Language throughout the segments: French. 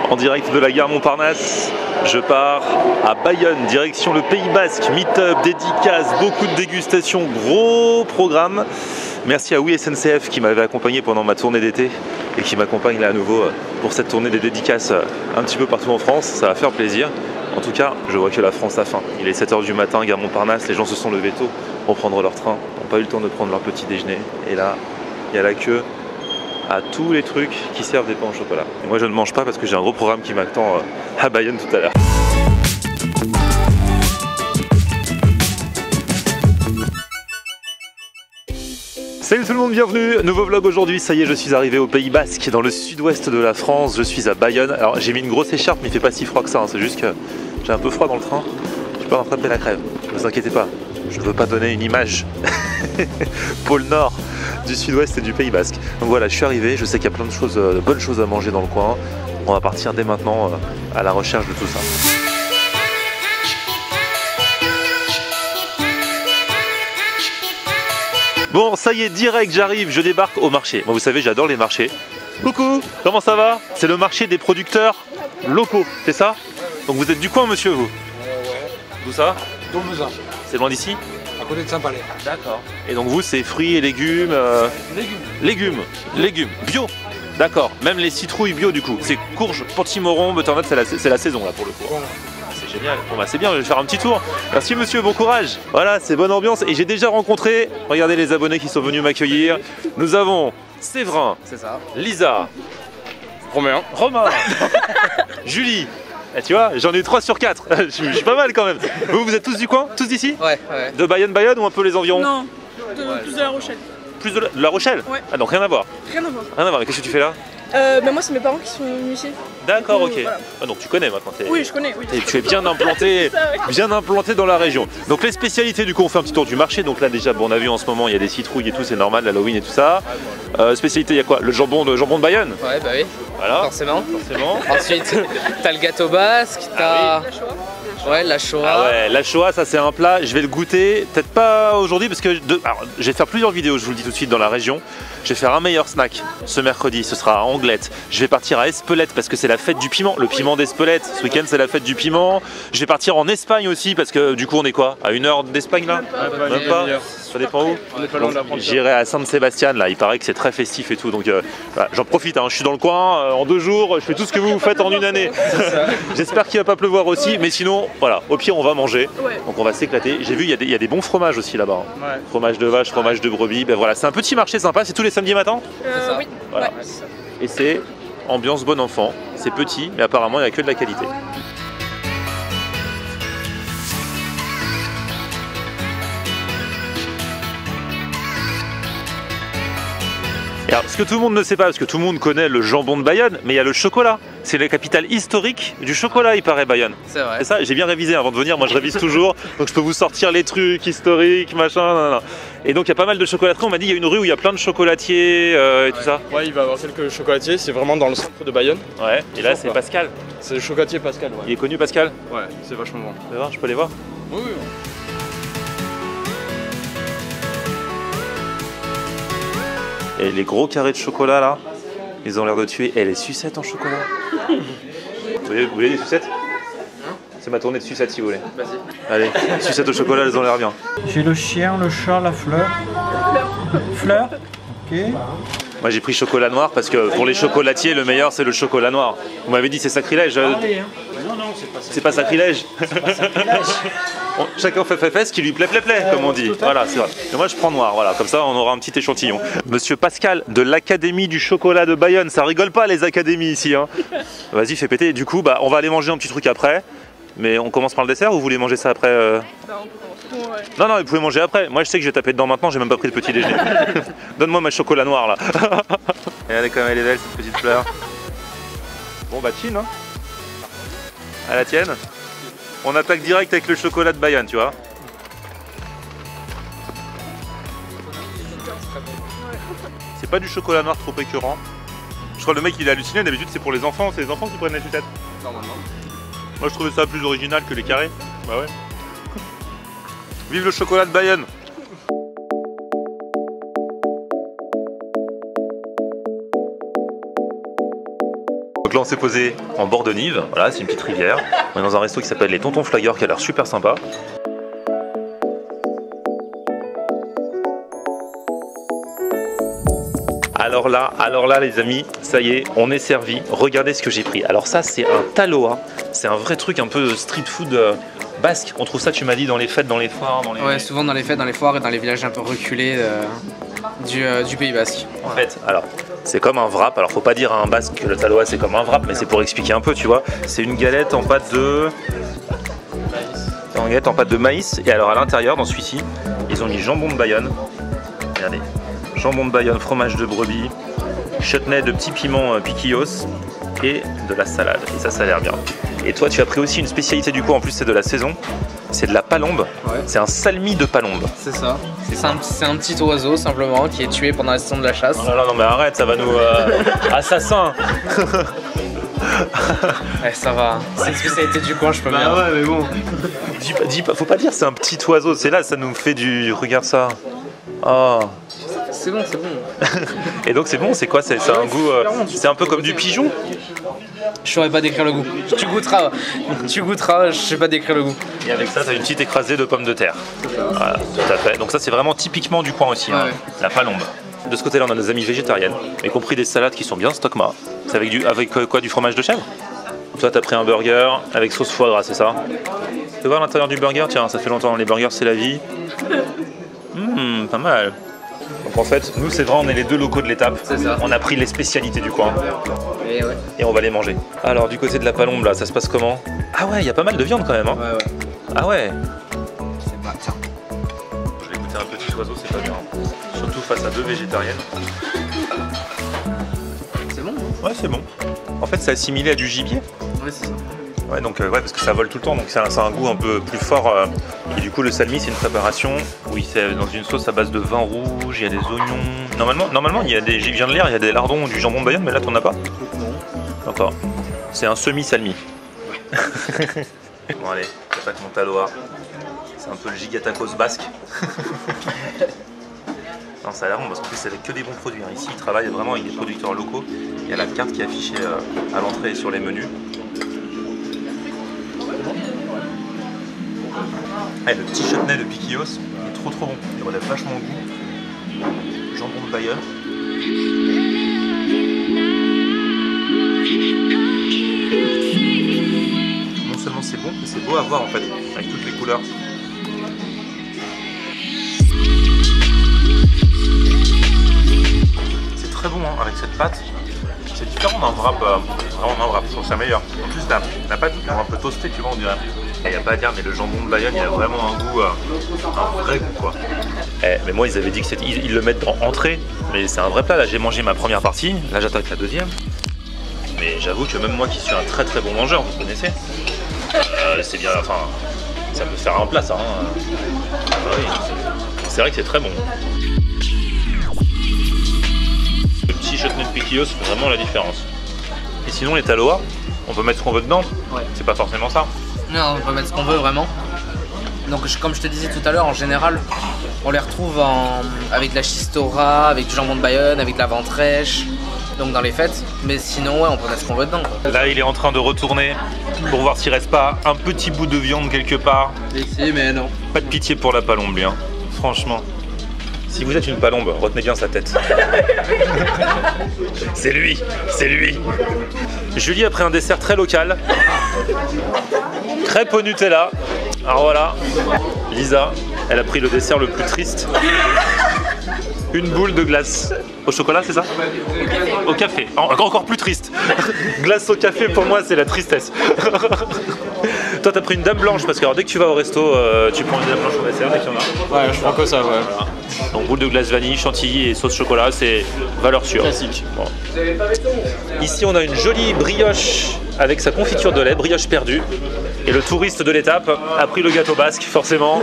En direct de la gare Montparnasse, je pars à Bayonne, direction le Pays Basque, meet-up, dédicace, beaucoup de dégustations, gros programme. Merci à Oui SNCF qui m'avait accompagné pendant ma tournée d'été et qui m'accompagne là à nouveau pour cette tournée des dédicaces un petit peu partout en France, ça va faire plaisir. En tout cas, je vois que la France a faim. Il est 7 h du matin, gare Montparnasse, les gens se sont levés tôt pour prendre leur train, n'ont pas eu le temps de prendre leur petit déjeuner. Et là, il y a la queue à tous les trucs qui servent des pains au chocolat. Et moi je ne mange pas parce que j'ai un gros programme qui m'attend à Bayonne tout à l'heure. Salut tout le monde, bienvenue, nouveau vlog aujourd'hui, ça y est je suis arrivé au Pays Basque, dans le sud-ouest de la France, je suis à Bayonne. Alors j'ai mis une grosse écharpe mais il fait pas si froid que ça, hein. C'est juste que j'ai un peu froid dans le train, je peux rattraper la crève, ne vous inquiétez pas, je ne veux pas donner une image pôle Nord du sud-ouest et du Pays Basque. Donc voilà, je suis arrivé, je sais qu'il y a plein de choses, de bonnes choses à manger dans le coin, on va partir dès maintenant à la recherche de tout ça. Bon, ça y est, direct, j'arrive, je débarque au marché. Moi, vous savez, j'adore les marchés. Coucou, comment ça va? C'est le marché des producteurs locaux, c'est ça? Donc vous êtes du coin, monsieur, vous? Ouais. D'où ça? Dombezin. C'est loin d'ici? À côté de Saint-Palais. D'accord. Et donc vous, c'est fruits et légumes Légumes. Bio? D'accord. Même les citrouilles bio, du coup. C'est courge, potimarron, butternut, c'est la saison, là, pour le coup. Voilà. C'est génial. Bon bah c'est bien, je vais faire un petit tour. Merci monsieur, bon courage. Voilà, c'est bonne ambiance. Et j'ai déjà rencontré, regardez les abonnés qui sont venus m'accueillir. Nous avons Séverin, c'est ça, Lisa, Romain, Julie. Et tu vois, j'en ai 3 sur 4. Je suis pas mal quand même. Vous êtes tous du coin? Tous d'ici? Ouais. De Bayonne ou un peu les environs? Non, plus de La Rochelle. Plus de La Rochelle? Ouais. Ah donc rien à voir. Rien à voir. Rien à voir, mais qu'est-ce que tu fais là? Moi c'est mes parents qui sont venus ici. D'accord, ok. Voilà. Ah, donc tu connais maintenant. Oui, je connais, oui. Et tu es bien implanté, Ça, oui. bien implanté dans la région. Donc les spécialités, du coup, on fait un petit tour du marché. Donc là déjà, bon, on a vu en ce moment, il y a des citrouilles et tout, c'est normal, l'Halloween et tout ça. Spécialité, il y a quoi? Le jambon de Bayonne. ouais bah oui, Voilà. forcément. Forcément. Ensuite, t'as le gâteau basque, t'as... Ouais, la Shoah. Ah ouais, la Shoah, ça c'est un plat, je vais le goûter, peut-être pas aujourd'hui parce que alors, je vais faire plusieurs vidéos, je vous le dis tout de suite, dans la région. Je vais faire un meilleur snack ce mercredi, ce sera à Anglette. Je vais partir à Espelette parce que c'est la fête du piment, le piment d'Espelette. Ce week-end c'est la fête du piment. Je vais partir en Espagne aussi parce que du coup on est quoi? À 1 heure d'Espagne là? Même pas. Ça dépend où? On est pas loin de la frontière. J'irai à San Sébastien là, il paraît que c'est très festif et tout, donc voilà, j'en profite, hein. Je suis dans le coin, en 2 jours, je fais tout ce que vous faites en une année. J'espère qu'il va pas pleuvoir aussi, mais sinon, voilà, au pire on va manger, Ouais. donc on va s'éclater. J'ai vu, il y a des bons fromages aussi là-bas, hein. Ouais. Fromage de vache, fromage de brebis, ben voilà, c'est un petit marché sympa, c'est tous les samedis matins. ça. Oui. Voilà. Ouais. Et c'est ambiance bon enfant, c'est petit, mais apparemment il n'y a que de la qualité. Et alors, ce que tout le monde ne sait pas, parce que tout le monde connaît le jambon de Bayonne, mais il y a le chocolat. C'est la capitale historique du chocolat, il paraît, Bayonne. C'est vrai. C'est ça, j'ai bien révisé avant de venir, moi je révise toujours, donc je peux vous sortir les trucs historiques, machin, nan. Et donc il y a pas mal de chocolateries, on m'a dit il y a une rue où il y a plein de chocolatiers et tout ça. Ouais, il va y avoir quelques chocolatiers, c'est vraiment dans le centre de Bayonne. Ouais, et là c'est Pascal. C'est le chocolatier Pascal, Il ouais. est connu Pascal? Ouais, c'est vachement bon. Tu vas voir, je peux les voir? Oui. Et les gros carrés de chocolat là, ils ont l'air de tuer. Et les sucettes en chocolat. Vous voulez des sucettes? C'est ma tournée de sucettes si vous voulez. Vas-y. Allez, sucettes au chocolat, elles ont l'air bien. J'ai le chien, le chat, la fleur. Fleur. Ok. Moi j'ai pris chocolat noir parce que pour les chocolatiers, le meilleur c'est le chocolat noir. Vous m'avez dit c'est sacrilège. C'est pas sacrilège. Bon, chacun fait ce qui lui plaît, comme on dit. Voilà, c'est vrai. Et moi je prends noir, voilà, comme ça on aura un petit échantillon. Monsieur Pascal de l'Académie du chocolat de Bayonne, ça rigole pas les académies ici, hein. Vas-y, fais péter. Du coup, bah, on va aller manger un petit truc après. Mais on commence par le dessert ou vous voulez manger ça après Bah, on peut commencer. Bon, ouais. Non, vous pouvez manger après. Moi je sais que je vais taper dedans maintenant, j'ai même pas pris le petit déjeuner. Donne-moi ma chocolat noir là. Regardez comme elle est belle cette petite fleur. Bon bah chill, hein. À la tienne. On attaque direct avec le chocolat de Bayonne, tu vois. C'est pas du chocolat noir trop écœurant. Je crois que le mec il est halluciné, d'habitude c'est pour les enfants, c'est les enfants qui prennent les sucettes. Normalement. Moi je trouvais ça plus original que les carrés. Bah ouais. Vive le chocolat de Bayonne. Donc là on s'est posé en bord de Nive, voilà c'est une petite rivière. On est dans un resto qui s'appelle les Tontons Flyers qui a l'air super sympa. Alors là les amis, ça y est, on est servi. Regardez ce que j'ai pris. Alors ça c'est un taloa, c'est un vrai truc un peu street food basque. On trouve ça, tu m'as dit, dans les fêtes, dans les foires, dans les... Ouais, souvent dans les fêtes, dans les foires et dans les villages un peu reculés du Pays Basque. En fait, alors c'est comme un wrap. Alors faut pas dire à un basque que le taloa c'est comme un wrap, mais c'est pour expliquer un peu, tu vois. C'est une galette en pâte de... Une galette en pâte de maïs. Et alors à l'intérieur, dans celui-ci, ils ont mis jambon de Bayonne. Regardez. Jambon de Bayonne, fromage de brebis, chutney de petits piments piquillos et de la salade. Et ça a l'air bien. Et toi, tu as pris aussi une spécialité du coup, en plus c'est de la saison, c'est de la palombe. Ouais. C'est un salmi de palombe. C'est ça. C'est un petit oiseau simplement qui est tué pendant la saison de la chasse. Oh non mais arrête, ça va nous... Assassin. Ouais, ça va. C'est une spécialité du coin, je peux bien. Ouais, mais bon. Faut pas dire c'est un petit oiseau, c'est là, ça nous fait du... Regarde ça. Oh. C'est bon, c'est bon. Et donc c'est bon, c'est quoi? C'est un goût... c'est un peu comme du pigeon? Je saurais pas décrire le goût. Tu goûteras, je sais pas décrire le goût. Et avec ça, t'as une petite écrasée de pommes de terre. Voilà, tout à fait. Donc ça, c'est vraiment typiquement du coin aussi, hein, la palombe. De ce côté-là, on a nos amis végétariennes, y compris des salades qui sont bien stockma. C'est avec quoi, du fromage de chèvre? Toi, t'as pris un burger avec sauce foie gras, c'est ça? Tu veux voir l'intérieur du burger? Tiens, ça fait longtemps, les burgers, c'est la vie. Pas mal. Donc en fait, nous c'est vrai, on est les deux locaux de l'étape. On a pris les spécialités du coin. Et on va les manger. Alors du côté de la palombe là, ça se passe comment? Ah ouais, il y a pas mal de viande quand même. Hein. Ouais. Ah ouais. C'est pas tiens. Je vais goûter un petit oiseau, c'est pas bien. Surtout face à deux végétariennes. C'est bon? Ouais, c'est bon. En fait, c'est assimilé à du gibier. Ouais, c'est ça. Ouais, donc ouais, parce que ça vole tout le temps, donc ça a un goût un peu plus fort. Et du coup, le salmi, c'est une préparation où c'est dans une sauce à base de vin rouge, il y a des oignons. Normalement, il y a des, je viens de lire, il y a des lardons, du jambon de Bayonne, mais là, t'en as pas? Non. D'accord. C'est un semi-salmi. Bon, allez, j'attaque mon taloa. C'est un peu le gigatacos basque. Non, ça a l'air bon parce qu'en plus, c'est avec que des bons produits. Hein. Ici, ils travaillent vraiment avec des producteurs locaux. Il y a la carte qui est affichée à l'entrée et sur les menus. Ah, le petit chutney de piquillos est trop bon. Il relève vachement le goût. Jambon de Bayonne. Non seulement c'est bon, mais c'est beau à voir en fait, avec toutes les couleurs. C'est très bon hein, avec cette pâte. C'est différent d'un wrap, vraiment d'un wrap, je trouve ça meilleur. En plus la pâte est un peu toastée, tu vois, on dirait. Il n'y a pas à dire, mais le jambon de Bayonne, il a vraiment un goût, un vrai goût quoi. Mais moi, ils avaient dit qu'ils le mettent dans entrée, mais c'est un vrai plat. Là, j'ai mangé ma première partie, là, j'attaque la deuxième. Mais j'avoue que même moi qui suis un très bon mangeur, vous connaissez, c'est bien, enfin, ça peut faire un plat ça. Hein. Oui, c'est vrai que c'est très bon. Le petit chutney de piquillos fait vraiment la différence. Et sinon, les taloas, on peut mettre ce qu'on veut dedans. Ouais. C'est pas forcément ça. Non, on peut mettre ce qu'on veut vraiment. Donc comme je te disais tout à l'heure, en général, on les retrouve avec de la chistora, avec du jambon de Bayonne, avec de la ventrèche, donc dans les fêtes. Mais sinon, ouais, on peut mettre ce qu'on veut dedans. Là, il est en train de retourner pour voir s'il reste pas un petit bout de viande quelque part. Ici, mais non. Pas de pitié pour la palombe, lui, hein. Franchement. Si vous êtes une palombe, retenez bien sa tête. C'est lui, c'est lui. Julie a pris un dessert très local. Crêpe au Nutella. Alors voilà, Lisa, elle a pris le dessert le plus triste. Une boule de glace au chocolat, c'est ça? Au café, encore plus triste. Glace au café, pour moi, c'est la tristesse. Toi, t'as pris une dame blanche, parce que alors, dès que tu vas au resto, tu prends une dame blanche au dessert, dès qu'il y en a. Ouais, je prends que ça, ouais. Voilà. Donc boule de glace vanille, chantilly et sauce chocolat, c'est valeur sûre. Classique. Bon. Ici, on a une jolie brioche avec sa confiture de lait, brioche perdue. Et le touriste de l'étape a pris le gâteau basque, forcément.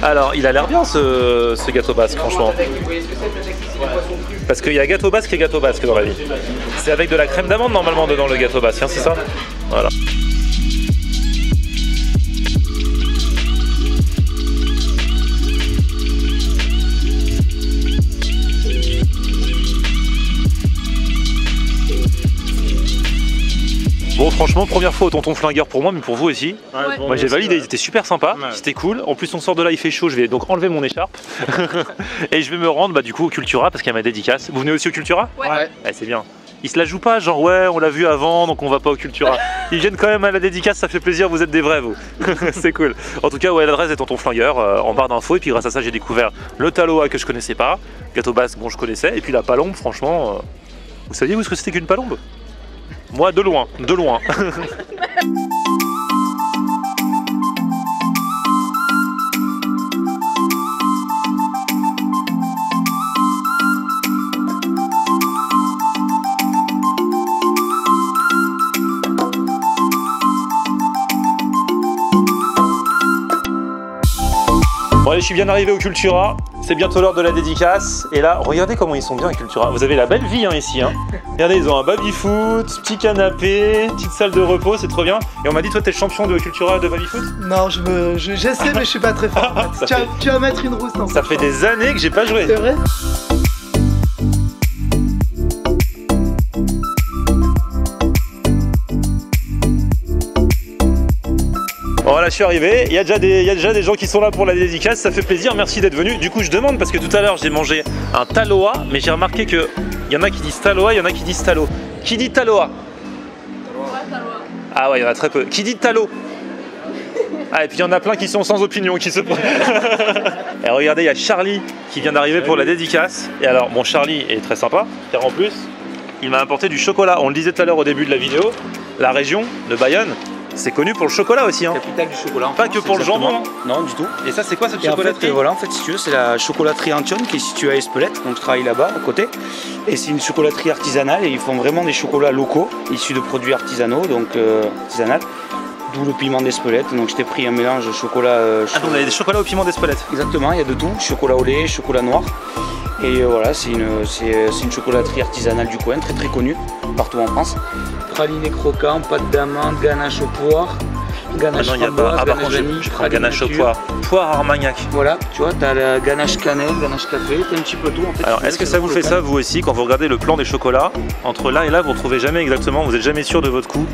Alors, il a l'air bien ce gâteau basque, franchement. Parce qu'il y a gâteau basque et gâteau basque dans la vie. C'est avec de la crème d'amande normalement dedans le gâteau basque, hein, c'est ça? Voilà. Bon, franchement, première fois au tonton flingueur pour moi, mais pour vous aussi. Ouais. Moi j'ai validé, ils étaient super sympas, Ouais. c'était cool. En plus on sort de là, il fait chaud, je vais donc enlever mon écharpe. Et je vais me rendre du coup au Cultura parce qu'il y a ma dédicace. Vous venez aussi au Cultura? Ouais. Ouais. C'est bien. Ils se la jouent pas, genre ouais, on l'a vu avant donc on va pas au Cultura. Ils viennent quand même à la dédicace, ça fait plaisir, vous êtes des vrais vous. C'est cool. En tout cas, ouais, l'adresse est tonton flingueur en barre d'infos. Et puis grâce à ça, j'ai découvert le taloa que je connaissais pas, gâteau basque, bon, je connaissais. Et puis la palombe, franchement, vous saviez où ce que c'était qu'une palombe? Moi, de loin, de loin. Bon allez, je suis bien arrivé au Cultura, c'est bientôt l'heure de la dédicace. Et là, regardez comment ils sont bien à Cultura. Vous avez la belle vie ici. Regardez, ils ont un baby-foot, petit canapé, petite salle de repos, c'est trop bien. Et on m'a dit, toi t'es le champion de Cultura de baby-foot? Non, j'essaie, mais je suis pas très fort. En fait. Tu vas mettre une rousse dans Ça fait des années que j'ai pas joué. C'est vrai? Voilà, je suis arrivé, il y a déjà des gens qui sont là pour la dédicace, ça fait plaisir, merci d'être venus. Du coup, je demande parce que tout à l'heure j'ai mangé un taloa, mais j'ai remarqué que il y en a qui disent taloa, il y en a qui disent talo. Qui dit taloa? Ah ouais, il y en a très peu. Qui dit talo? Ah, et puis il y en a plein qui sont sans opinion, qui se... Et regardez, il y a Charlie qui vient d'arriver pour la dédicace. Et alors, bon, Charlie est très sympa, car en plus, il m'a apporté du chocolat. On le disait tout à l'heure au début de la vidéo, la région de Bayonne, c'est connu pour le chocolat aussi. Capitale du chocolat. Pas que pour le jambon. Non, du tout. Et ça, c'est quoi cette Et en chocolaterie? fait, voilà, en fait, si tu veux, c'est la chocolaterie Antionne qui est située à Espelette. Donc, je travaille là-bas, à côté. Et c'est une chocolaterie artisanale et ils font vraiment des chocolats locaux, issus de produits artisanaux, donc artisanal. D'où le piment d'Espelette. Donc, je t'ai pris un mélange de chocolat. Ah, donc vous avez des chocolats au piment d'Espelette. Exactement, il y a de tout. Chocolat au lait, chocolat noir. Et voilà, c'est une chocolaterie artisanale du coin, très très connue, partout en France. Praliné croquant, pâte d'amande, ganache au poire. Ganache Ah non, il y a pas. framboise, Ah, par contre, ganache vanille, je prends ganache au nature. poire Armagnac. Voilà, tu vois, t'as la ganache cannelle, ganache café, t'as un petit peu tout en fait. Alors, est-ce que ça vous fait ça, vous aussi, quand vous regardez le plan des chocolats? Entre là et là, vous ne retrouvez jamais exactement, vous n'êtes jamais sûr de votre coup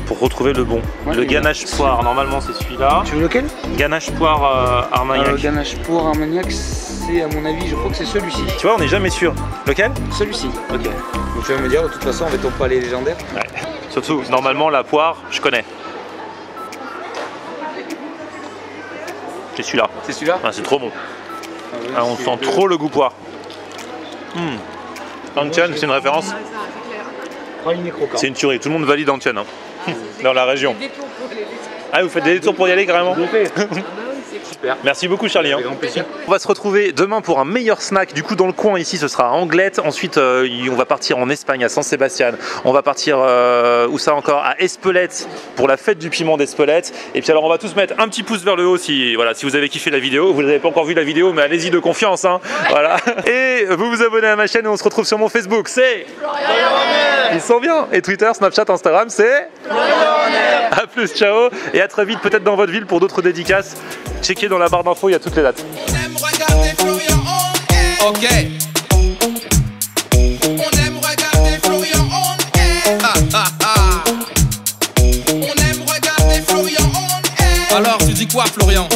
pour retrouver le bon. Ouais, le ganache poire, normalement, c'est celui-là. Tu veux lequel? Ganache poire Armagnac. Ganache poire Armagnac, c'est à mon avis, je crois que c'est celui-ci. Tu vois, on n'est jamais sûr. Lequel? Celui-ci. Ok. Donc tu vas me dire, de toute façon, avec ton palais légendaire. Ouais. Surtout, normalement, la poire, je connais. C'est celui-là. C'est celui-là? Ah, c'est trop bon. oui, Ah, on c'est sent le- trop le goût poire. Antienne, c'est une référence. Praliné croquant. C'est une tuerie. Tout le monde valide Antienne dans la région. Ah, vous faites des détours pour y aller carrément? Super. Merci beaucoup Charlie. Avec grand plaisir. On va se retrouver demain pour un meilleur snack. Du coup, dans le coin ici, ce sera à Anglette. Ensuite, on va partir en Espagne, à San Sebastian. On va partir, où ça encore? À Espelette pour la fête du piment d'Espelette. Et puis alors, on va tous mettre un petit pouce vers le haut si vous avez kiffé la vidéo. Vous n'avez pas encore vu la vidéo, mais allez-y de confiance. Voilà. Et vous vous abonnez à ma chaîne et on se retrouve sur mon Facebook. C'est Ils sont bien. Et Twitter, Snapchat, Instagram, c'est A plus, ciao. Et à très vite, peut-être dans votre ville pour d'autres dédicaces. Checkez dans la barre d'infos, il y a toutes les dates. On aime regarder Florian on air. Ok. On aime regarder Florian on air. On aime regarder Florian on air. Alors tu dis quoi Florian?